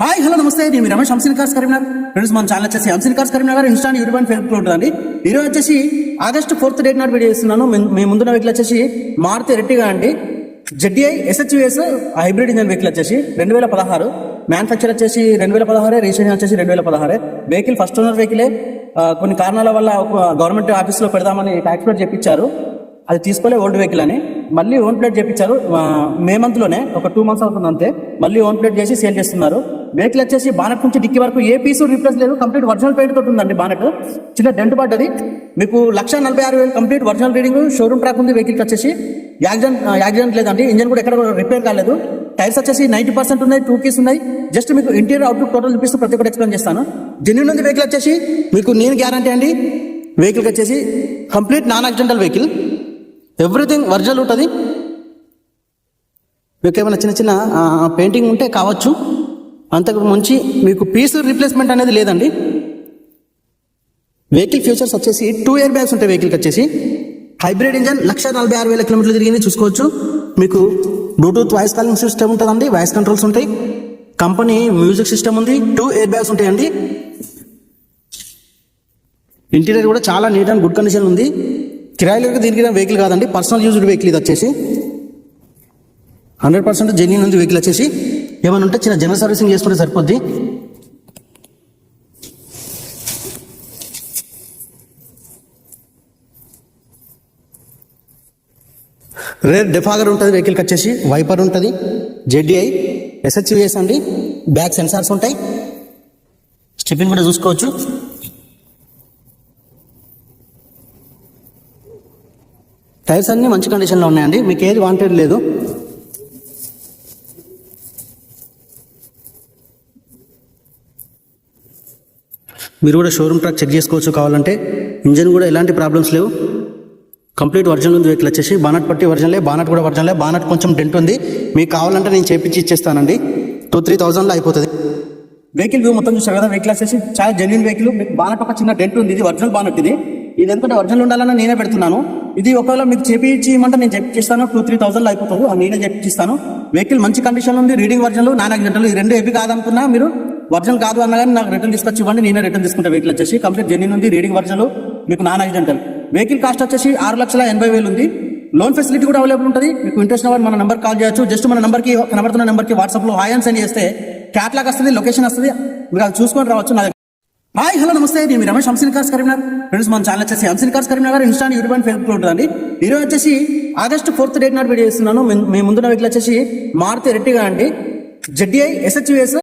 Hi hello నమస్తే, నేను Ramesh Hamsin cars Karimnagar. Friends, మన ఛానల్ వచ్చేసి Hamsin cars Karimnagar insta YouTube and Facebook ఉంటుందండి. ఈరోజు వచ్చేసి ఆగస్ట్ 4th డేట్ నాడు వీడియో చేస్తున్నాను. మీ ముందున్న వెహికల్ వచ్చేసి మారుతి ఎర్టిగా అండి. ZDI SHVS hybrid engine vehicle వచ్చేసి 2016. మ్యానుఫ్యాక్చర్ వచ్చేసి 2016, రిజిస్ట్రేషన్ వచ్చేసి 2016. వెహికల్ ఫస్ట్ ఓనర్ వెహికలే. కొన్ని కారణాల వల్ల గవర్నమెంట్ ఆఫీస్లో పెడదామని ట్యాక్స్ ప్లేట్ చెప్పించారు. అది తీసుకోలే, ఓల్డ్ వెహికల్ అని. మళ్ళీ ఓన్ ప్లేట్ చేపించారు మే మంత్లోనే, ఒక 2 months అవుతుంది అంతే. మళ్ళీ ఓన్ ప్లేట్ చేసి సేల్ చేస్తున్నారు. వెహికల్ వచ్చేసి బానెట్ నుంచి డిక్కీ వరకు ఏ పీసు రీప్లేస్ లేదు. కంప్లీట్ ఒరిజినల్ పెయింట్ తోటి ఉందండి. బానెట్ చిన్న డెంట్ పడ్డది. మీకు 1,46,000 complete original reading. Showroom track ఉంది. వెహికల్ వచ్చేసి యాక్సిడెంట్ లేదండి. ఇంజన్ కూడా ఎక్కడ రిపేర్ కాలేదు. టైర్స్ వచ్చేసి 90% ఉన్నాయి. 2 keys ఉన్నాయి. జస్ట్ మీకు ఇంటీరియర్ అవుట్లుక్ టోటల్ చూపిస్తూ ప్రతి ఒక్కటి ఎక్స్ప్లెయిన్ చేస్తాను. జెన్యూన్ ఉంది వెహికల్ వచ్చేసి. మీకు నేను గ్యారంటీ అండి. వెహికల్ వచ్చేసి complete non accidental vehicle. Everything original ఉంటుంది. మీకు ఏమైనా చిన్న చిన్న పెయింటింగ్ ఉంటే కావచ్చు, అంతకు మించి మీకు పీస్ రీప్లేస్మెంట్ అనేది లేదండి. వెహికల్ ఫీచర్స్ వచ్చేసి 2 air bags ఉంటాయి. వెహికల్కి వచ్చేసి హైబ్రిడ్ ఇంజన్. 1,46,000 కిలోమీటర్లు తిరిగింది చూసుకోవచ్చు. మీకు బ్లూటూత్ వాయిస్ కాలింగ్ సిస్టమ్ ఉంటుందండి. వాయిస్ కంట్రోల్స్ ఉంటాయి. కంపెనీ మ్యూజిక్ సిస్టమ్ ఉంది. 2 air bags ఉంటాయండి. ఇంటీరియర్ కూడా చాలా నీట్ అండ్ గుడ్ కండిషన్ ఉంది. కిరాయిలకు దీనికి వెహికల్ కాదండి, పర్సనల్ యూజ్డ్ వెహికల్. ఇది వచ్చేసి 100% జెన్యూన్ ఉంది వెహికల్ వచ్చేసి. ఏమైనా ఉంటే చిన్న జనరల్ సర్వీసింగ్ చేసుకుంటే సరిపోద్ది. రేర్ డెఫాగర్ ఉంటుంది వెహికల్కి వచ్చేసి. వైపర్ ఉంటుంది. ZDI SHVS అండి. బ్యాక్ సెన్సార్స్ ఉంటాయి. స్టెప్పింగ్ కూడా చూసుకోవచ్చు. టైర్స్ అన్నీ మంచి కండిషన్లో ఉన్నాయండి. మీకు ఏది వాంటెడ్ లేదు. మీరు కూడా షోరూమ్ ట్రాక్ చెక్ చేసుకోవచ్చు కావాలంటే. ఇంజన్ కూడా ఎలాంటి ప్రాబ్లమ్స్ లేవు. కంప్లీట్ ఒరిజినల్ ఉంది వెహికల్ వచ్చేసి. బానట్ పట్టి ఒరిజినలే, బానట్ కూడా ఒరిజినలే. బానట్ కొంచెం డెంట్ ఉంది. మీకు కావాలంటే నేను చేపించి ఇచ్చేస్తానండి. 2-3,000లో అయిపోతుంది. వెహికల్ వ్యూ మొత్తం చూసారు కదా. వెహికల్ వచ్చేసి చాలా జెన్యూన్ వెహికల్. మీకు బానట్ ఒక చిన్న డెంట్ ఉంది. ఇది ఒరిజినల్ బానట్. ఇది ఎందుకంటే ఒరిజినల్ ఉండాలని నేనే పెడుతున్నాను. ఇది ఒకవేళ మీకు చేపించమంటే నేను చేపిస్తాను. 2-3,000లో అయిపోతుంది. నేనే చేపిస్తాను. వెహికల్ మంచి కండిషన్ ఉంది. Reading original, non accidental. ఈ రెండు ఏవి కాదనుకున్నా మీరు ఒరిజినల్ కాదు అన్నా కానీ నాకు రిటర్న్ తీసుకొచ్చి ఇవ్వండి. నేనే రిటర్న్ తీసుకుంటా. వెహికల్ వచ్చేసి కంప్లీట్ జెన్యూన్ ఉంది. రీడింగ్ ఒరిజినల్, మీకు నాన్ యాక్సిడెంటల్. వెహికల్ కాస్ట్ వచ్చేసి 6,80,000 ఉంది. లోన్ ఫెసిలిటీ కూడా అవైలబుల్ ఉంటుంది. మీకు ఇంట్రెస్ట్ ఉన్న మన నెంబర్ కాల్ చేయొచ్చు. జస్ట్ మన నెంబర్కి, కనబడుతున్న నెంబర్కి వాట్సాప్లో హాయ్ అని సెండ్ చేస్తే క్యాట్లాగ్ వస్తుంది, లొకేషన్ వస్తుంది. మీరు అది చూసుకొని రావచ్చు. నా హాయ్ హలో నమస్తే, నేను రమేష్ హంసిన్ కార్స్ కరీంనగర్. ఫ్రెండ్స్, మన ఛానల్ వచ్చేసి Hamsin cars Karimnagar insta YouTube and Facebook ఉంటుందండి. ఈరోజు వచ్చేసి ఆగస్ట్ 4th డేట్ నాడు వీడియో చేస్తున్నాను. మీ ముందున్న వెహికల్ వచ్చేసి మారుతి ఎర్టిగా అండి. ZDI SHVS